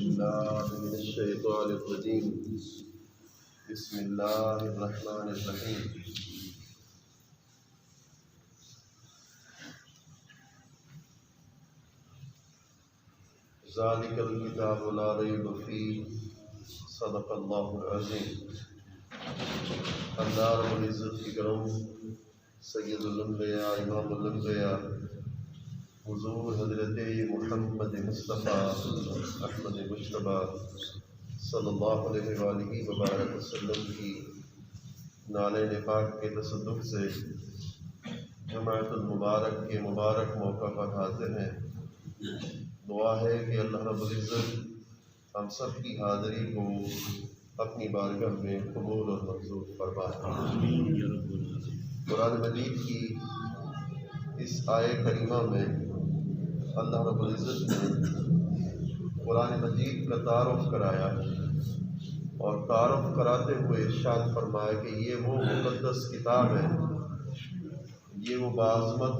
بالله من الشيطان الرجيم بسم الله الرحمن الرحيم ذلك الكتاب لا ريب فيه صدق الله العظيم۔ اللہ رب العزت کی کرم سید الانبیاء امام الانبیاء حضور حضرت محمد مصطفیٰ احمد مجتبیٰ صلی اللہ علیہ وآلہ وبارک وسلم کی نالین پاک کے تصدق سے جمعۃ المبارک کے مبارک موقع پر حاضر ہیں۔ دعا ہے کہ اللہ رب العزت ہم سب کی حاضری کو اپنی بارگاہ میں قبول اور منظور فرمائے۔ قرآن مجید کی اس آیے کریمہ میں اللہ رب العزت نے قرآن مجید کا تعارف کرایا اور تعارف کراتے ہوئے ارشاد فرمایا کہ یہ وہ مقدس کتاب ہے، یہ وہ باعظمت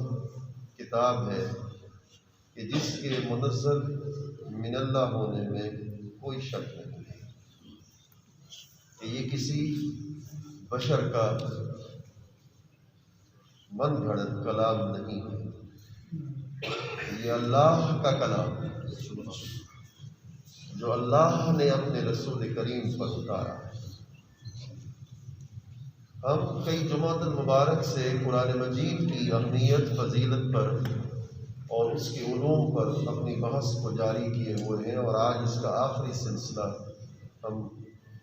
کتاب ہے کہ جس کے منزل من اللہ ہونے میں کوئی شک نہیں ہے، کہ یہ کسی بشر کا من گھڑت کلام نہیں ہے، یہ اللہ کا کلام ہے جو اللہ نے اپنے رسول کریم پر اتارا۔ ہم کئی جمعۃ المبارک سے قرآن مجید کی اہمیت فضیلت پر اور اس کے علوم پر اپنی بحث کو جاری کیے ہوئے ہیں، اور آج اس کا آخری سلسلہ ہم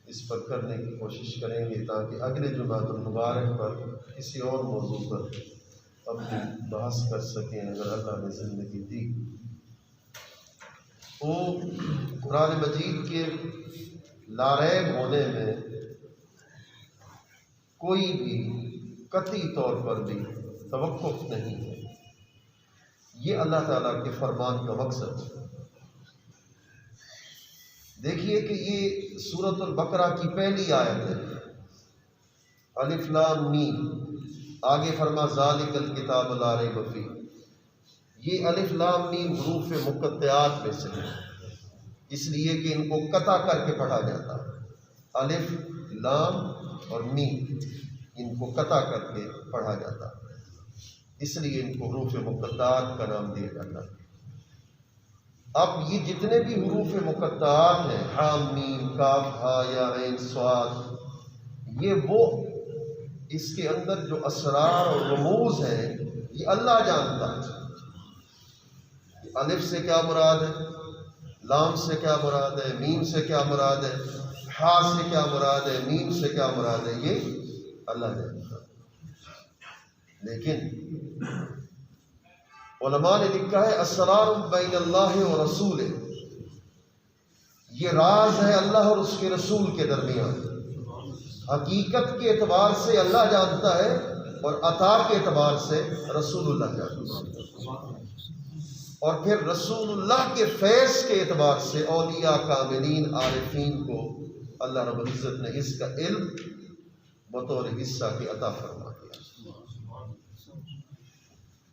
اس پر کرنے کی کوشش کریں گے تاکہ اگلے جمعۃ المبارک پر کسی اور موضوع پر اپنی بحث کر سکیں اگر اللہ نے زندگی دی۔ تو قرآن مجید کے لاریب ہونے میں کوئی بھی قطعی طور پر بھی توقف نہیں ہے، یہ اللہ تعالیٰ کے فرمان کا مقصد ہے۔ دیکھیے کہ یہ سورۃ البقرہ کی پہلی آیت ہے، الف لام میم، آگے فرما ذالک الکتاب لا ریب فیہ۔ یہ الف لام میم حروف مقطعات میں سے ہے، اس لیے کہ ان کو قطع کر کے پڑھا جاتا ہے۔ الف لام اور میم ان کو قطع کر کے پڑھا جاتا ہے، اس لیے ان کو حروف مقطعات کا نام دیا جاتا ہے۔ اب یہ جتنے بھی حروف مقطعات ہیں، حام میم کاف ہا یا عین صاد، یہ وہ اس کے اندر جو اسرار اور رموز ہیں یہ اللہ جانتا ہے۔ الف سے کیا مراد ہے، لام سے کیا مراد ہے، میم سے کیا مراد ہے، ہا سے کیا مراد ہے، میم سے کیا مراد ہے، یہ اللہ جانتا ہے۔ لیکن علماء نے لکھا ہے اسرار بین اللہ و رسولہ، یہ راز ہے اللہ اور اس کے رسول کے درمیان۔ حقیقت کے اعتبار سے اللہ جانتا ہے اور عطا کے اعتبار سے رسول اللہ جانتا ہے، اور پھر رسول اللہ کے فیض کے اعتبار سے اولیاء کاملین عارفین کو اللہ رب العزت نے اس کا علم بطور حصہ کی عطا فرما دیا۔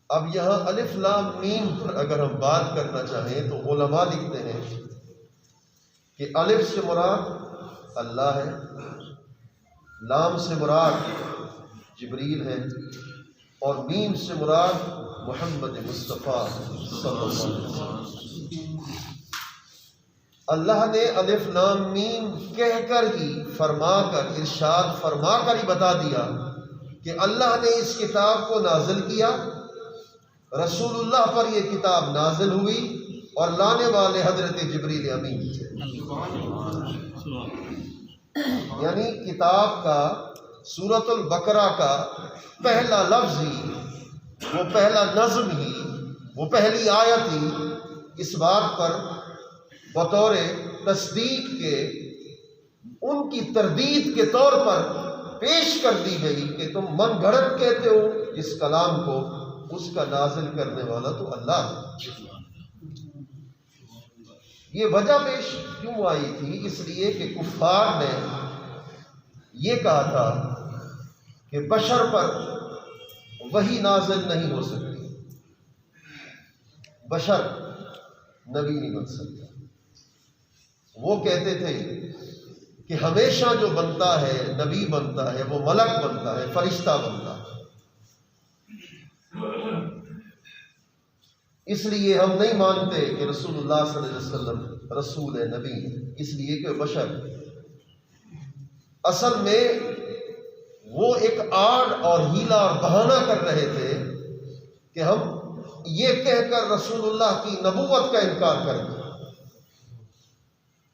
اب یہاں الف لام میم پر اگر ہم بات کرنا چاہیں تو علماء لکھتے ہیں کہ الف سے مراد اللہ ہے، لام سے مراد جبریل ہے، اور میم سے مراد محمد مصطفیٰ صلی اللہ علیہ وسلم۔ اللہ نے الف لام میم کہہ کر ہی فرما کر ارشاد فرما کر ہی بتا دیا کہ اللہ نے اس کتاب کو نازل کیا، رسول اللہ پر یہ کتاب نازل ہوئی، اور لانے والے حضرت جبریل امین تھے۔ یعنی کتاب کا سورۃ البقرہ کا پہلا لفظ ہی، وہ پہلا نظم ہی، وہ پہلی آیت ہی اس بات پر بطور تصدیق کے ان کی تردید کے طور پر پیش کر دی گئی کہ تم من گھڑت کہتے ہو اس کلام کو، اس کا نازل کرنے والا تو اللہ ہے۔ یہ وجہ پیش کیوں آئی تھی؟ اس لیے کہ کفار نے یہ کہا تھا کہ بشر پر وحی نازل نہیں ہو سکتی، بشر نبی نہیں بن سکتا۔ وہ کہتے تھے کہ ہمیشہ جو بنتا ہے نبی بنتا ہے وہ ملک بنتا ہے، فرشتہ بنتا ہے. اس لیے ہم نہیں مانتے کہ رسول اللہ صلی اللہ علیہ وسلم رسول ہے، نبی ہے، اس لیے کہ بشر. اصل میں وہ ایک آڑ اور ہیلا اور بہانہ کر رہے تھے کہ ہم یہ کہہ کر رسول اللہ کی نبوت کا انکار کر دیں،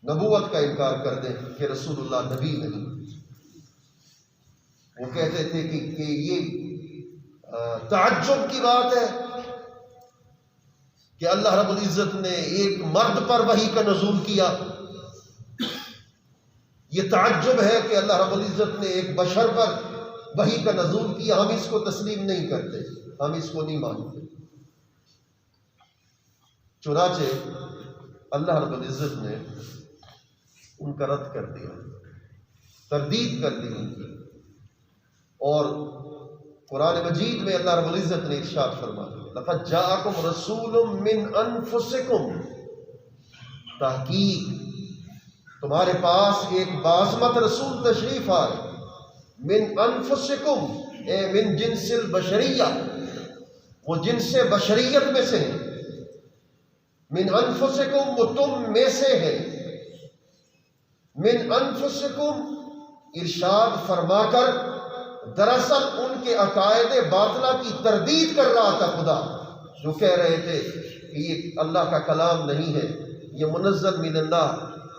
نبوت کا انکار کر دیں کہ رسول اللہ نبی نہیں. وہ کہتے تھے کہ یہ تعجب کی بات ہے کہ اللہ رب العزت نے ایک مرد پر وحی کا نزول کیا. یہ تعجب ہے کہ اللہ رب العزت نے ایک بشر پر وحی کا نزول کیا. ہم اس کو تسلیم نہیں کرتے، ہم اس کو نہیں مانتے. چنانچہ اللہ رب العزت نے ان کا رد کر دیا، تردید کر دی ان کی. اور قرآن مجید میں اللہ رب العزت نے ارشاد فرمایا لقد جاءکم رسول من انفسکم، تحقیق تمہارے پاس ایک باعظمت رسول تشریف آئے. من انفسکم اے من جنس البشریہ، وہ جنس بشریت میں سے ہیں. من انفسکم وہ تم میں سے ہے. من انفسکم ارشاد فرما کر دراصل ان کے عقائد باطلہ کی تردید کر رہا تھا خدا، جو کہہ رہے تھے کہ یہ اللہ کا کلام نہیں ہے، یہ منزل من اللہ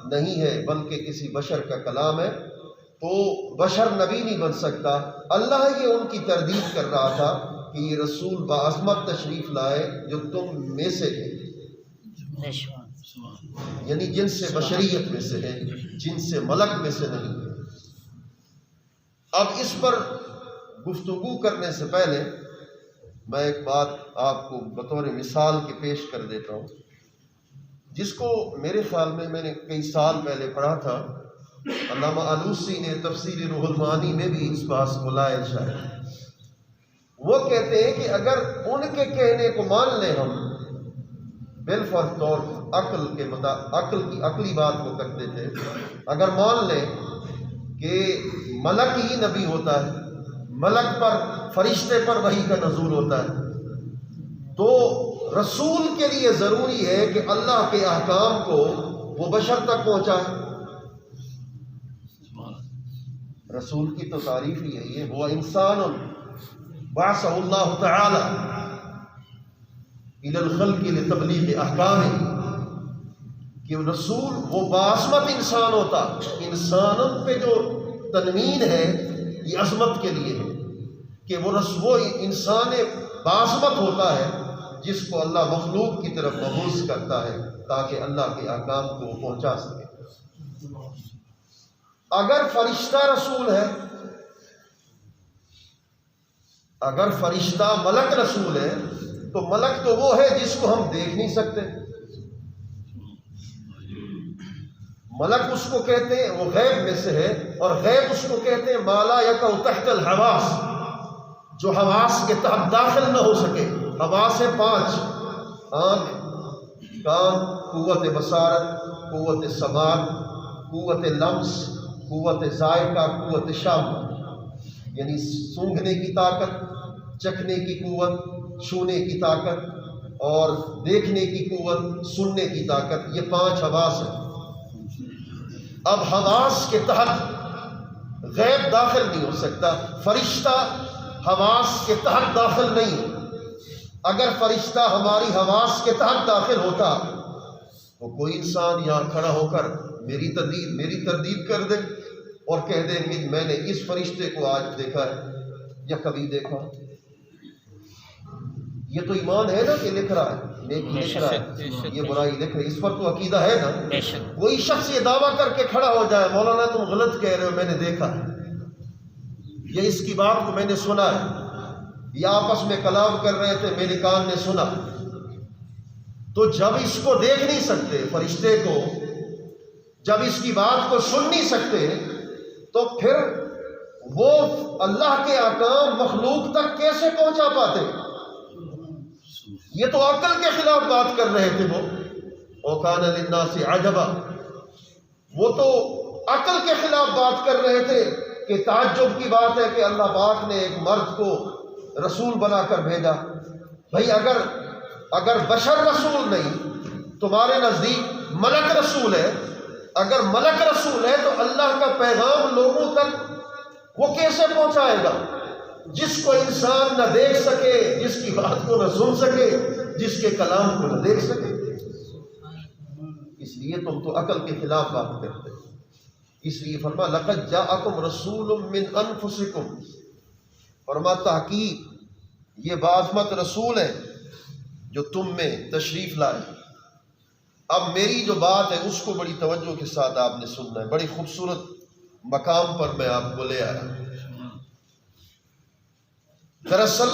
نہیں ہے بلکہ کسی بشر کا کلام ہے. تو بشر نبی نہیں بن سکتا. اللہ یہ ان کی تردید کر رہا تھا کہ یہ رسول باعظمت تشریف لائے جو تم میں سے ہے، یعنی جن سے بشریت میں سے ہے، جن سے ملک میں سے نہیں ہے. اب اس پر گفتگو کرنے سے پہلے میں ایک بات آپ کو بطور مثال کے پیش کر دیتا ہوں، جس کو میرے خیال میں نے کئی سال پہلے پڑھا تھا. علامہ آلوسی نے تفسیر روح المعانی میں بھی اس بات کو لائے شاید. وہ کہتے ہیں کہ اگر ان کے کہنے کو مان لیں ہم بالفرض طور عقل کے عقلی بات کو کرتے تھے، اگر مان لیں کہ ملک ہی نبی ہوتا ہے، ملک پر فرشتے پر وحی کا نزول ہوتا ہے، تو رسول کے لیے ضروری ہے کہ اللہ کے احکام کو وہ بشر تک پہنچائے. رسول کی تو تعریف ہی ہے یہ وہ انسان بعثہ اللہ تعالی الی الخلق لتبلیغ احکامہ، کہ رسول وہ باعظمت انسان ہوتا. انسانوں پہ جو تنوین ہے یہ عظمت کے لیے ہے کہ وہ انسان باعظمت ہوتا ہے جس کو اللہ مخلوق کی طرف مبعوث کرتا ہے تاکہ اللہ کے احکام کو پہنچا سکے. اگر فرشتہ رسول ہے، اگر فرشتہ ملک رسول ہے تو ملک تو وہ ہے جس کو ہم دیکھ نہیں سکتے. ملک اس کو کہتے ہیں وہ غیب میں سے ہے، اور غیب اس کو کہتے ہیں ما لا یقع تحت الحواس، جو حواس کے تحت داخل نہ ہو سکے. حواس ہے 5: آنکھ، کان، قوت بصارت، قوت سماع، قوت لمس، قوت ذائقہ، قوت شم، یعنی سونگھنے کی طاقت، چکھنے کی قوت، چھونے کی طاقت اور دیکھنے کی قوت، سننے کی طاقت. یہ 5 حواس ہیں. اب حواس کے تحت غیب داخل نہیں ہو سکتا. فرشتہ حواس کے تحت داخل نہیں ہے. اگر فرشتہ ہماری حواس کے تحت داخل ہوتا تو کوئی انسان یہاں کھڑا ہو کر میری تردید کر دے اور کہہ دے کہ میں نے اس فرشتے کو آج دیکھا ہے یا کبھی دیکھا. یہ تو ایمان ہے نا کہ لکھ رہا ہے، نیکی لکھ رہا ہے، یہ برائی لکھ رہی ہے، اس پر تو عقیدہ ہے نا. کوئی شخص یہ دعویٰ کر کے کھڑا ہو جائے مولانا تم غلط کہہ رہے ہو، میں نے دیکھا ہے، یہ اس کی بات کو میں نے سنا ہے، یہ آپس میں کلام کر رہے تھے میرے کان نے سنا. تو جب اس کو دیکھ نہیں سکتے، فرشتے کو جب اس کی بات کو سن نہیں سکتے، تو پھر وہ اللہ کے احکام مخلوق تک کیسے پہنچا پاتے؟ یہ تو عقل کے خلاف بات کر رہے تھے وہ. وَكَانَ لِلنَّاسِ عَجَبًا، وہ تو عقل کے خلاف بات کر رہے تھے کہ تعجب کی بات ہے کہ اللہ پاک نے ایک مرد کو رسول بنا کر بھیجا۔ بھائی اگر بشر رسول نہیں، تمہارے نزدیک ملک رسول ہے، اگر ملک رسول ہے تو اللہ کا پیغام لوگوں تک وہ کیسے پہنچائے گا؟ جس کو انسان نہ دیکھ سکے، جس کی بات کو نہ سن سکے، جس کے کلام کو نہ دیکھ سکے۔ اس لیے تم تو عقل کے خلاف بات کرتے ہو۔ اس لیے فرما لقد جاءکم رسول من انفسکم، فرما تحقیق یہ باعظمت رسول ہے جو تم میں تشریف لائے۔ اب میری جو بات ہے اس کو بڑی توجہ کے ساتھ آپ نے سننا ہے، بڑی خوبصورت مقام پر میں آپ کو لے آیا۔ دراصل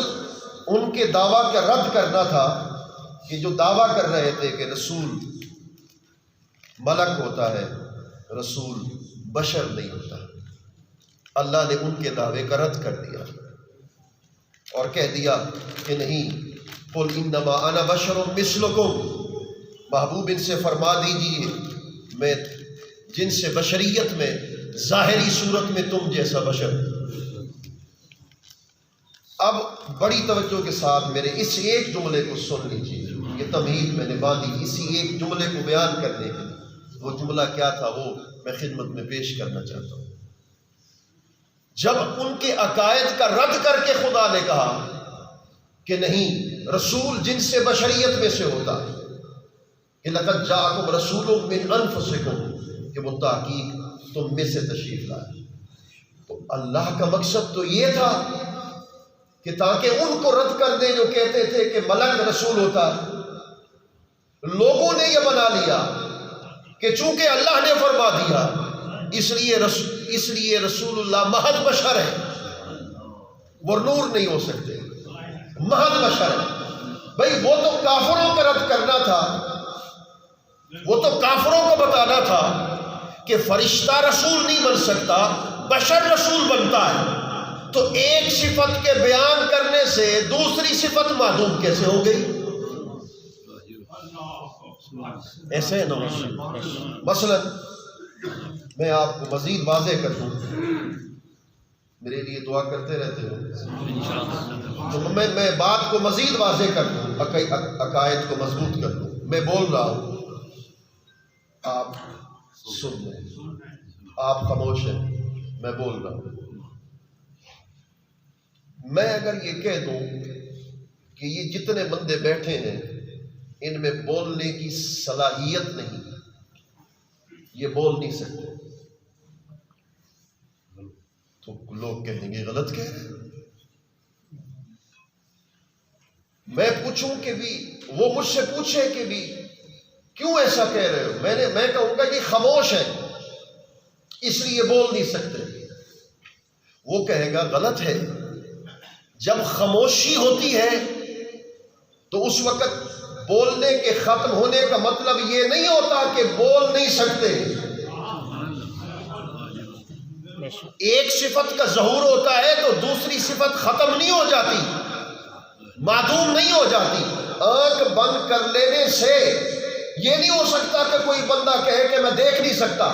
ان کے دعویٰ کا رد کرنا تھا کہ جو دعویٰ کر رہے تھے کہ رسول ملک ہوتا ہے، رسول بشر نہیں ہوتا۔ اللہ نے ان کے دعوے کا رد کر دیا اور کہہ دیا کہ نہیں، قل انما انا بشر مثلکم، محبوب ان سے فرما دیجیے میں جن سے بشریت میں ظاہری صورت میں تم جیسا بشر۔ اب بڑی توجہ کے ساتھ میرے اس ایک جملے کو سن لیجیے، یہ تمہید میں نے باندھی اسی ایک جملے کو بیان کرنے کے لیے۔ وہ جملہ کیا تھا وہ میں خدمت میں پیش کرنا چاہتا ہوں۔ جب ان کے عقائد کا رد کر کے خدا نے کہا کہ نہیں، رسول جن سے بشریت میں سے ہوتا ہے، کہ لقد جاءکم رسول من انفسکم، کہ وہ تحقیق تم میں سے تشریف لائے، تو اللہ کا مقصد تو یہ تھا کہ تاکہ ان کو رد کر دیں جو کہتے تھے کہ ملک رسول ہوتا ہے۔ لوگوں نے یہ بنا لیا کہ چونکہ اللہ نے فرما دیا اس لیے رسول اللہ محض بشر ہے، وہ نور نہیں ہو سکتے، محض بشر ہے۔ بھئی وہ تو کافروں کا رد کرنا تھا، وہ تو کافروں کو بتانا تھا کہ فرشتہ رسول نہیں بن سکتا، بشر رسول بنتا ہے۔ تو ایک صفت کے بیان کرنے سے دوسری صفت معدوم کیسے ہو گئی؟ ایسے ہے نا۔ مثلا میں آپ کو مزید واضح کر دوں، میرے لیے دعا کرتے رہتے ہو، تو میں بات کو مزید واضح کر دوں، عقائد کو مضبوط کر دوں۔ میں بول رہا ہوں، آپ سن لیں، آپ خاموش ہیں، میں بول رہا ہوں۔ میں اگر یہ کہہ دوں کہ یہ جتنے بندے بیٹھے ہیں ان میں بولنے کی صلاحیت نہیں، یہ بول نہیں سکتے، تو لوگ کہیں گے غلط کہہ رہے ہیں۔ میں پوچھوں کہ بھی وہ مجھ سے پوچھے کہ بھی کیوں ایسا کہہ رہے ہو، میں کہوں گا کہ خاموش ہے اس لیے بول نہیں سکتے۔ وہ کہے گا غلط ہے۔ جب خاموشی ہوتی ہے تو اس وقت بولنے کے ختم ہونے کا مطلب یہ نہیں ہوتا کہ بول نہیں سکتے۔ ایک صفت کا ظہور ہوتا ہے تو دوسری صفت ختم نہیں ہو جاتی، معدوم نہیں ہو جاتی۔ آنکھ بند کر لینے سے یہ نہیں ہو سکتا کہ کوئی بندہ کہے کہ میں دیکھ نہیں سکتا،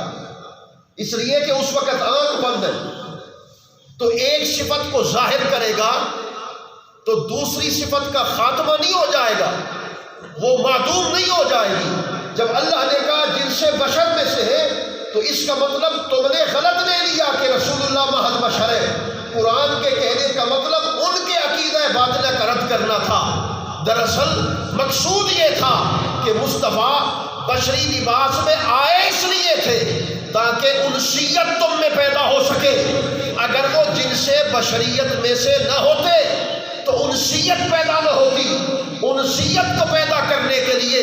اس لیے کہ اس وقت آنکھ بند ہے۔ تو ایک صفت کو ظاہر کرے گا تو دوسری صفت کا خاتمہ نہیں ہو جائے گا، وہ معدوم نہیں ہو جائے گی۔ جب اللہ نے کہا جن سے بشر میں سے ہے تو اس کا مطلب تم نے غلط لے لیا کہ رسول اللہ محض بشر ہے۔ قرآن کے کہنے کا مطلب ان کے عقیدہ باطلہ کا رد کرنا تھا۔ دراصل مقصود یہ تھا کہ مصطفیٰ بشری لباس میں آئے اس لیے تھے تاکہ انسیت تم میں پیدا ہو سکے۔ اگر وہ جن سے بشریت میں سے نہ ہوتے تو انسیت پیدا نہ ہوتی۔ انسیت کو پیدا کرنے کے لیے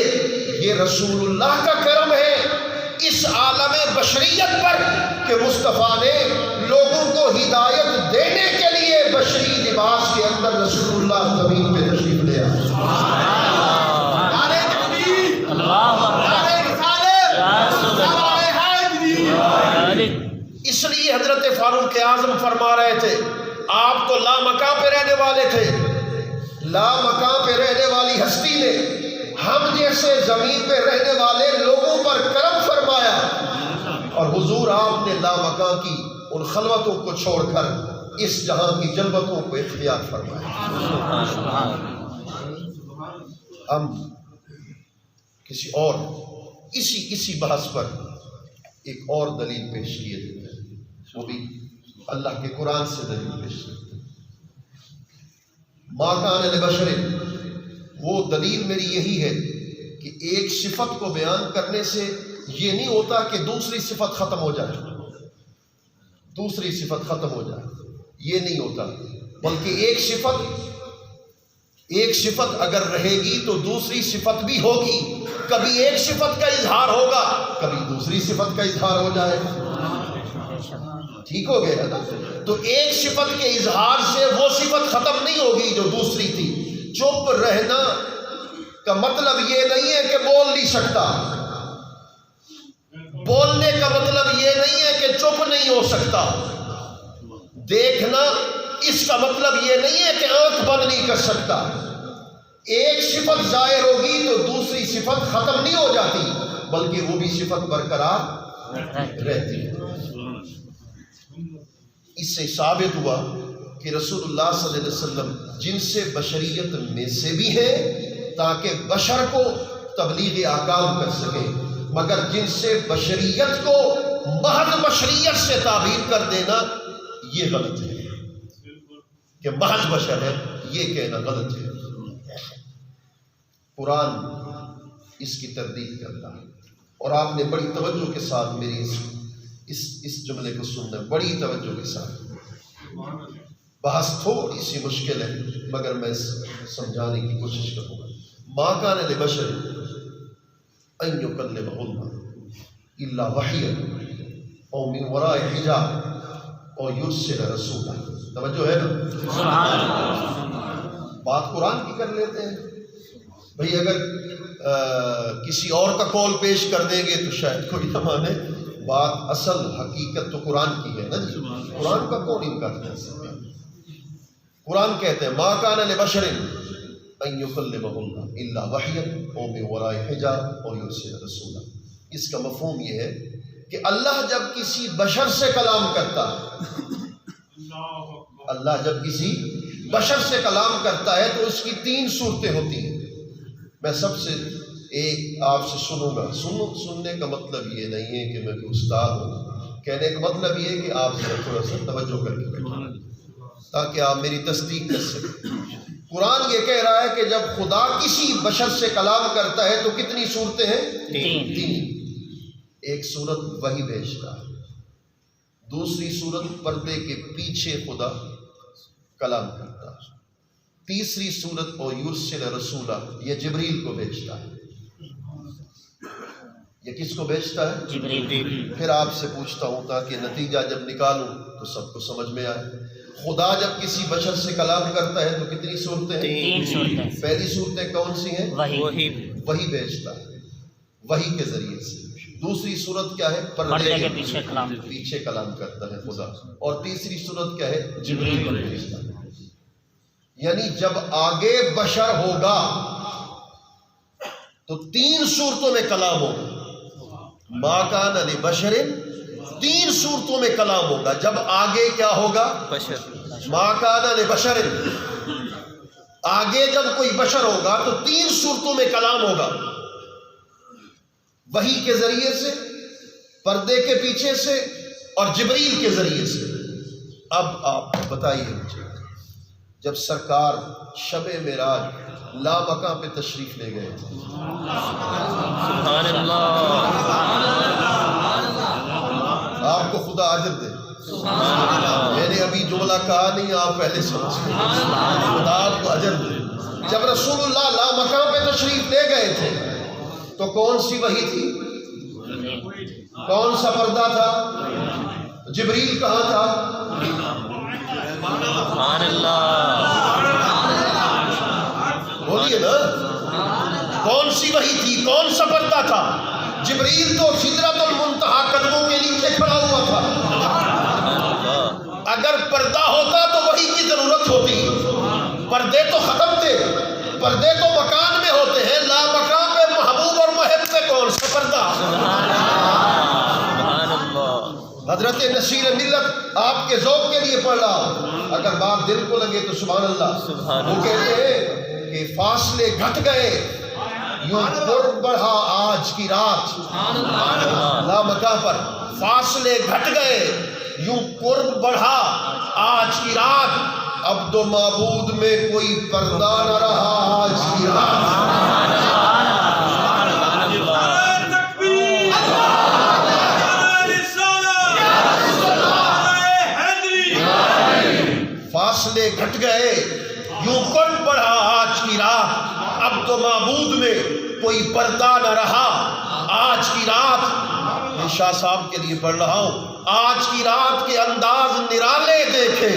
یہ رسول اللہ کا کرم ہے اس عالم بشریت پر کہ مصطفیٰ نے لوگوں کو ہدایت دینے کے لیے بشری لباس کے اندر رسول اللہ زمین پہ تشریف لے آئے۔ اس لیے حضرت فاروق اعظم فرما رہے تھے، آپ تو لامکاں پہ رہنے والے تھے، لامکاں پہ رہنے والی ہستی نے ہم جیسے زمین پہ رہنے والے لوگوں پر کرم فرمایا حضور آپ نے لامکاں کی ان خلوتوں کو چھوڑ کر اس جہاں کی جلوتوں کو اختیار فرمایا۔ ہم کسی اور اسی بحث پر ایک اور دلیل پیش کیے دیتے ہیں، وہ بھی اللہ کے قرآن سے دلیل پیش کرتے ہیں۔ ما کان لبشر، وہ دلیل میری یہی ہے کہ ایک صفت کو بیان کرنے سے یہ نہیں ہوتا کہ دوسری صفت ختم ہو جائے، دوسری صفت ختم ہو جائے، یہ نہیں ہوتا، بلکہ ایک صفت اگر رہے گی تو دوسری صفت بھی ہوگی، کبھی ایک صفت کا اظہار ہوگا، کبھی دوسری صفت کا اظہار ہو جائے گا۔ ٹھیک ہو گیا نا؟ تو ایک صفت کے اظہار سے وہ صفت ختم نہیں ہوگی جو دوسری تھی۔ چپ رہنا کا مطلب یہ نہیں ہے کہ بول نہیں سکتا، بولنے کا مطلب یہ نہیں ہے کہ چپ نہیں ہو سکتا، دیکھنا اس کا مطلب یہ نہیں ہے کہ آنکھ بند نہیں کر سکتا۔ ایک صفت ظاہر ہوگی تو دوسری صفت ختم نہیں ہو جاتی، بلکہ وہ بھی صفت برقرار رہتی ہے۔ اس سے ثابت ہوا کہ رسول اللہ صلی اللہ علیہ وسلم جن سے بشریت میں سے بھی ہیں تاکہ بشر کو تبلیغ احکام کر سکے، مگر جن سے بشریت کو محض بشریت سے تعبیر کر دینا یہ غلط ہے، کہ محض بشر ہے یہ کہنا غلط ہے۔ قرآن اس کی تردید کرتا ہے، اور آپ نے بڑی توجہ کے ساتھ میری اس جملے کو سننا، بڑی توجہ کے ساتھ۔ بحث تھوڑی سی مشکل ہے مگر میں سمجھانے کی کوشش کروں گا۔ ما کان لبشر ان یکلمہ اللہ الا وحیا او من وراء حجاب او یرسل رسولا۔ توجہ ہے نا؟ سبحان اللہ۔ بات قرآن کی کر لیتے ہیں بھئی، اگر کسی اور کا قول پیش کر دیں گے تو شاید کوئی نہ مانے، بات اصل حقیقت تو قرآن کی ہے نا جی، قرآن کا کون انکار کر سکتا ہے؟ قرآن کہتے ہیں ما کان لبشر ان یکلمہ اللہ الا وحیا او من وراء حجاب او یرسل رسولا۔ اس کا مفہوم یہ ہے کہ اللہ جب کسی بشر سے کلام کرتا ہے، اللہ جب کسی بشر سے کلام کرتا ہے تو اس کی تین صورتیں ہوتی ہیں۔ میں سب سے ایک آپ سے سنوں گا، سننے کا مطلب یہ نہیں ہے کہ میں کوئی استاد ہوں، کہنے کا مطلب یہ ہے کہ آپ سے تھوڑا سا توجہ کر کے بیٹھیں تاکہ آپ میری تصدیق کر سکیں۔ قرآن یہ کہہ رہا ہے کہ جب خدا کسی بشر سے کلام کرتا ہے تو کتنی صورتیں ہیں؟ تین۔ ایک صورت وحی بھیجتا ہے، دوسری صورت پردے کے پیچھے خدا کلام کرتا ہے، تیسری صورت او یرسل رسولا، یہ جبریل کو بھیجتا ہے۔ یہ کس کو بھیجتا ہے؟ جبریل۔ پھر آپ سے پوچھتا ہوں تاکہ نتیجہ جب نکالوں تو سب کو سمجھ میں آئے۔ خدا جب کسی بشر سے کلام کرتا ہے تو کتنی صورتیں ہیں؟ تین صورتیں۔ پہلی صورتیں کون سی ہیں؟ وحی بھیجتا ہے، وحی کے ذریعے سے۔ دوسری صورت کیا ہے؟ پردے کے پیچھے کلام کرتا ہے خدا۔ اور تیسری صورت کیا ہے؟ جبریل کو بھیجتا ہے۔ یعنی جب آگے بشر ہوگا تو تین صورتوں میں کلام ہوگا۔ ما کان لبشر، تین صورتوں میں کلام ہوگا جب آگے کیا ہوگا؟ بشر۔ ما کان لبشر، آگے جب کوئی بشر ہوگا تو تین صورتوں میں کلام ہوگا، وحی کے ذریعے سے، پردے کے پیچھے سے، اور جبریل کے ذریعے سے۔ اب آپ بتائیے مجھے، جب سرکار شب معراج لامکاں پہ تشریف لے گئے تھے، سبحان اللہ، آپ کو خدا اجر دے، میں نے ابھی جملہ کہا نہیں، آپ پہلے سمجھ، خدا آپ کو اجر دے۔ جب رسول اللہ لامکاں پہ تشریف لے گئے تھے تو کون سی وحی تھی؟ کون سا پردہ تھا؟ جبریل کہاں تھا؟ سبحان اللہ، بولیے نا، کون سی وحی تھی؟ کون سا پردہ تھا؟ جبریل تو سدرۃ المنتہا قدموں کے نیچے کھڑا ہوا تھا۔ اگر پردہ ہوتا تو وحی کی ضرورت ہوتی، پردے تو ختم تھے، پردے تو مکان میں ہوتے ہیں، لا مکان پہ محبوب اور محب پہ کون سا پردہ؟ سبحان اللہ۔ حضرت نصیر ملت آپ کے ذوق کے لیے پڑھ رہا ہوں، اگر بات دل کو لگے تو سبحان اللہ۔ وہ کہتے ہیں کہ فاصلے گھٹ گئے یوں قرب بڑھا آج کی رات، لامکہ پر فاصلے گھٹ گئے یوں قرب بڑھا آج کی رات، اب تو معبود میں کوئی پردہ نہ رہا آج کی رات۔ فاصلے گھٹ گئے یوں قرب بڑھا آج کی رات، اب تو معبود میں کوئی پردہ نہ رہا آج کی رات۔ میں شاہ صاحب کے لیے پڑھ رہا ہوں، آج کی رات کے انداز نرالے دیکھے۔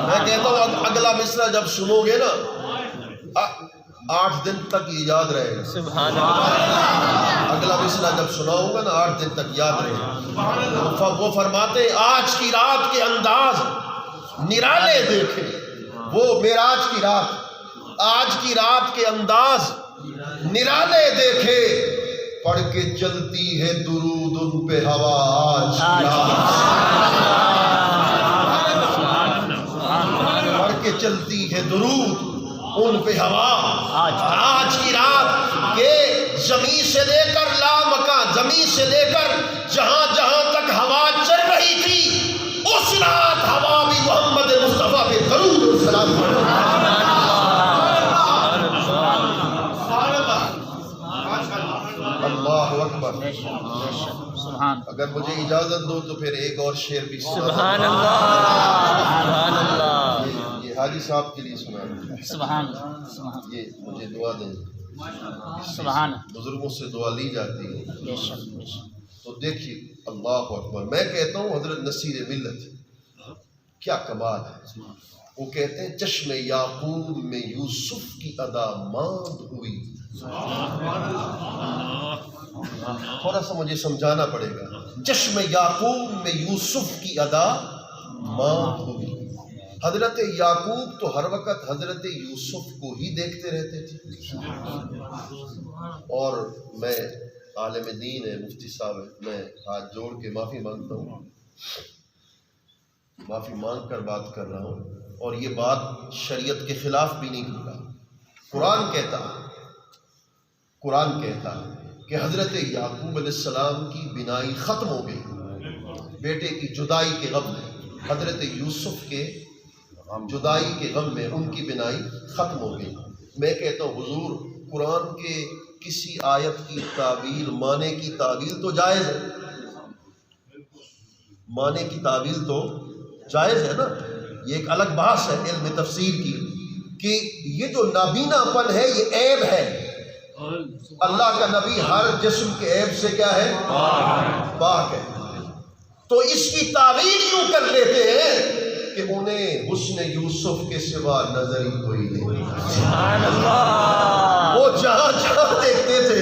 میں کہتا ہوں اگلا مصرع جب سنو گے نا 8 دن تک یہ یاد رہے گا۔ سبحان اللہ۔ اگلا مصرع جب سناؤں گا نا 8 دن تک یاد رہے گا۔ وہ فرماتے آج کی رات کے انداز نرالے دیکھے، وہ معراج کی رات، آج کی رات کے انداز نرالے دیکھے، پڑھ کے چلتی ہے درود ان پہ ہوا آج کی رات، پڑھ کے چلتی ہے درود ان پہ ہوا آج کی رات، کہ زمین سے لے کر لامکان، زمین سے لے کر جہاں جہاں تک ہوا چل رہی تھی، اس رات ہوا بھی محمد مصطفیٰ پہ درود و سلام اللہ اکبر۔ اگر مجھے اجازت دو تو پھر ایک اور شعر بھی سبحان اللہ، سبحان اللہ۔ یہ حاجی صاحب کے لیے سنا، سبحان اللہ، یہ مجھے دعا دیں، سبحان بزرگوں سے دعا لی جاتی ہے۔ بے شک بے شک۔ تو دیکھیے اللہ اکبر، میں کہتا ہوں حضرت نصیر ملت کیا کمال ہے۔ وہ کہتے ہیں چشم یعقوب میں یوسف کی ادا ماند ہوئی۔ تھوڑا سا مجھے سمجھانا پڑے گا، چشم یعقوب میں یوسف کی ادا ماند ہوئی۔ حضرت یعقوب تو ہر وقت حضرت یوسف کو ہی دیکھتے رہتے تھے، اور میں عالم دین ہے، مفتی صاحب ہے، میں ہاتھ جوڑ کے معافی مانگتا ہوں، معافی مانگ کر بات کر رہا ہوں، اور یہ بات شریعت کے خلاف بھی نہیں کرتا۔ قرآن کہتا کہ حضرت یعقوب علیہ السلام کی بینائی ختم ہو گئی بیٹے کی جدائی کے غم میں، حضرت یوسف کے جدائی کے غم میں ان کی بینائی ختم ہو گئی۔ میں کہتا ہوں حضور قرآن کے کسی آیت کی تعبیر، معنی کی تعبیر تو جائز ہے، معنی کی تعبیر تو جائز ہے نا، یہ ایک الگ بحث ہے علم تفسیر کی، کہ یہ جو نابینا پن ہے یہ عیب ہے۔ اللہ کا نبی ہر جسم کے عیب سے کیا ہے؟ پاک ہے۔ تو اس کی تعبیر یوں کر لیتے ہیں کہ انہیں حسن یوسف کے سوا نظر ہی کوئی نہیں۔ سبحان اللہ۔ وہ جہاں جہاں دیکھتے تھے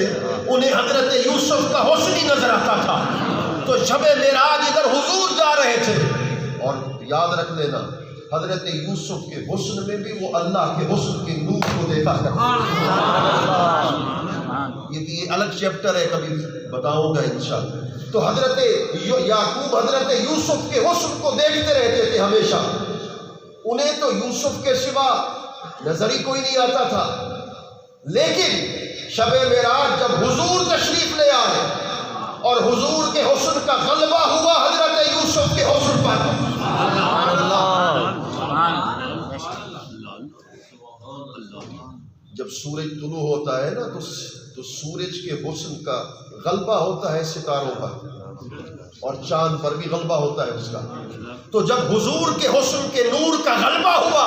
انہیں حضرت یوسف کا حسن ہی نظر آتا تھا۔ تو شب معراج ادھر حضور جا رہے تھے، اور یاد رکھ لینا حضرت یوسف کے حسن میں بھی وہ اللہ کے حسن کے نور کو دیکھا کرتے۔ یہ الگ چیپٹر ہے، کبھی بتاؤں گا انشاءاللہ۔ تو حضرت یعقوب حضرت یوسف کے حسن کو دیکھتے رہتے تھے ہمیشہ، انہیں تو یوسف کے سوا نظر ہی کوئی نہیں آتا تھا۔ لیکن شب معراج جب حضور تشریف لے آئے اور حضور کے حسن کا غلبہ ہوا حضرت یوسف کے حسن پر، جب سورج طلوع ہوتا ہے نا تو سورج کے حسن کا غلبہ ہوتا ہے ستاروں پر، اور چاند پر بھی غلبہ ہوتا ہے اس کا۔ تو جب حضور کے حسن کے نور کا غلبہ ہوا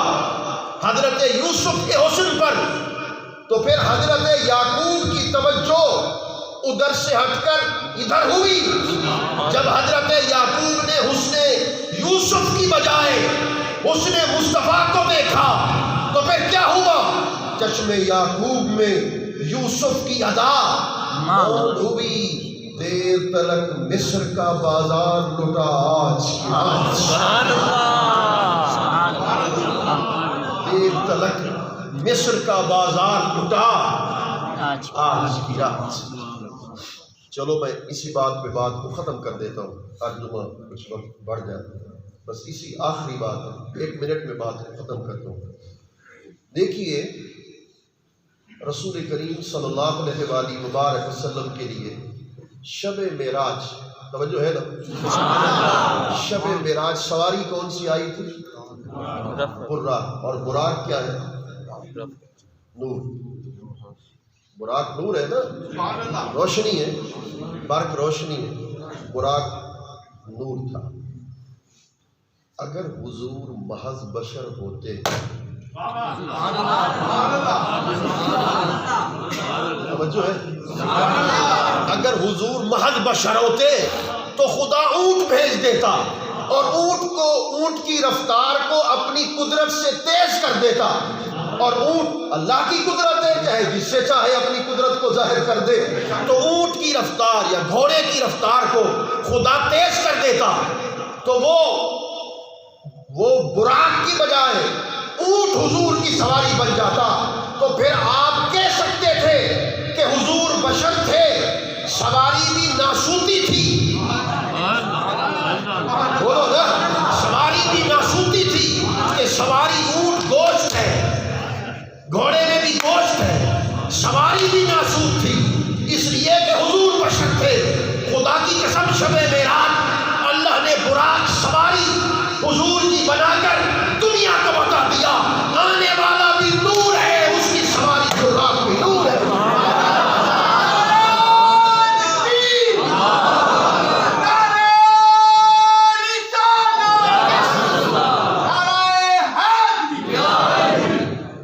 حضرت یوسف کے حسن پر، تو پھر حضرت یعقوب کی توجہ ادھر سے ہٹ کر ادھر ہوئی۔ جب حضرت یعقوب نے حسن یوسف کی بجائے حسن مصطفیٰ کو دیکھا تو پھر کیا ہوا؟ چشم یعقوب میں یوسف کی ادا ماند ہوئی، دیر تلک مصر کا بازار لٹا آج کی رات۔ سبحان اللہ۔ دیر تلک مصر کا بازار لٹا آج کی رات۔ چلو میں اسی بات پہ بات کو ختم کر دیتا ہوں، آج جمعہ کچھ وقت بڑھ جاتا ہے، بس اسی آخری بات ہے، 1 منٹ میں بات کو ختم کرتا ہوں۔ دیکھیے رسول کریم صلی اللہ علیہ وآلہ مبارک وسلم کے لیے شب معراج، توجہ ہے نا، شب معراج سواری کون سی آئی تھی؟ براق، اور براق کیا ہے؟ نور۔ براق نور ہے نا، روشنی ہے، برق روشنی ہے، براق نور تھا۔ اگر حضور محض بشر ہوتے، توجہ ہے، اگر حضور محض بشر ہوتے تو خدا اونٹ بھیج دیتا اور اونٹ کی رفتار کو اپنی قدرت سے تیز کر دیتا، اور اونٹ اللہ کی قدرت ہے، چاہے جس سے چاہے اپنی قدرت کو ظاہر کر دے، تو اونٹ کی رفتار یا گھوڑے کی رفتار کو خدا تیز کر دیتا تو وہ براق کی بجائے اونٹ حضور کی سواری بن جاتا۔ تو پھر آپ کہہ سکتے تھے کہ حضور بشر تھے، سواری بھی ناسوتی تھی، بولو نا، سواری بھی ناسوتی تھی، کہ سواری اونٹ گوشت ہے، گھوڑے میں بھی گوشت ہے، سواری بھی ناسوت تھی، اس لیے کہ حضور بشر تھے۔ خدا کی قسم شب معراج اللہ نے براق سواری حضور کی بنا کر دنیا کو بتا دیا، آنے والا بھی نور ہے، اس کی سواری براق بھی نور ہے۔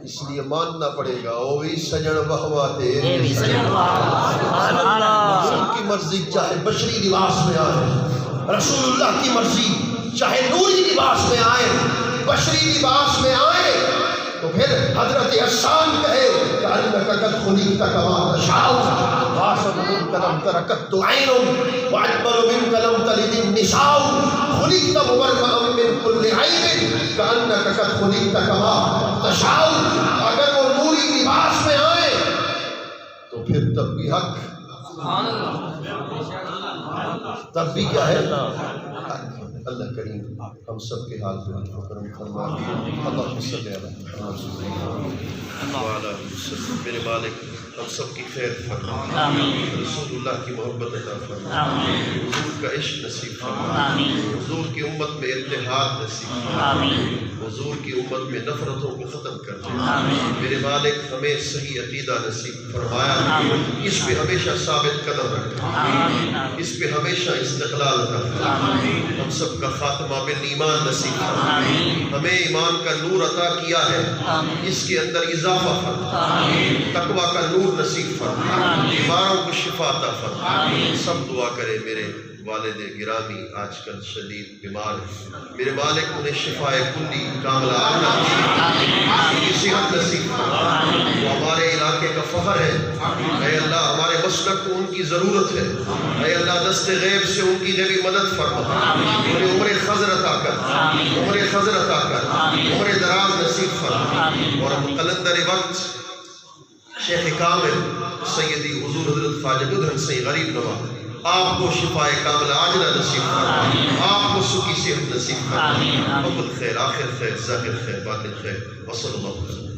اس لیے ماننا پڑے گا، او بھی سجن بہوا تیرے رسول کی مرضی چاہے بشری لباس میں آئے، رسول اللہ کی مرضی چاہے نوری لباس میں آئے، بشری لباس میں آئے، تو پھر حضرت حسان کہے کہ انک قد خلقت کما تشاء، واصل منک لم ترکت عین واجمل منک لم تلد النساء، خلقت مبرئا من کل عیب کانک قد خلقت کما تشاء۔ اگر وہ نوری لباس میں آئے تو پھر تب بھی حق، تب بھی کیا ہے؟ اللہ کریم ہم سب کے حال میں کرم فرمائے۔ اللہ صلی اللہ علیہ وسلم، میرے مالک ہم سب کی خیر فرما، رسول اللہ کی محبت عطا فرما، حضور کا عشق نصیب فرما، حضور کی امت میں اتحاد نصیب فرما، حضور کی امت میں نفرتوں کو ختم کر دے۔ میرے مالک ہمیں صحیح عقیدہ نصیب فرمایا، اس پہ ہمیشہ ثابت قدم رکھا، اس پہ ہمیشہ استقلال رکھا، ہم سب کا خاتمہ بالایمان نصیب فرما، ہمیں ایمان کا نور عطا کیا ہے، اس کے اندر اضافہ فرما، تقویٰ کا نور نصیب فرما، بیماروں کو شفا عطا فرما۔ سب دعا کرے میرے والد گرامی آج کل شدید بیمار ہیں، میرے مالک انہیں شفا کلی کاملہ عاجلہ صحت نصیب فرما، وہ ہمارے علاقے کا فخر ہے، اے اللہ ہمارے مسلک کو ان کی ضرورت ہے، اے اللہ دست غیب سے ان کی غیبی مدد فرما، انہیں عمر خضر عطا کر، عمر خضر عطا کر، عمر دراز نصیب فرما، اور قلندر وقت شیخ کامل سیدی حضور حضرت خواجہ بدھن سی غریب نواز آپ کو شفائے کاملہ عاجلہ نصیب فرما، آپ کو سکی صحت نصیب فرما، وقت خیر، آخر خیر، ظاہر خیر، باطن خیر، وصلی اللہ علیہ وسلم۔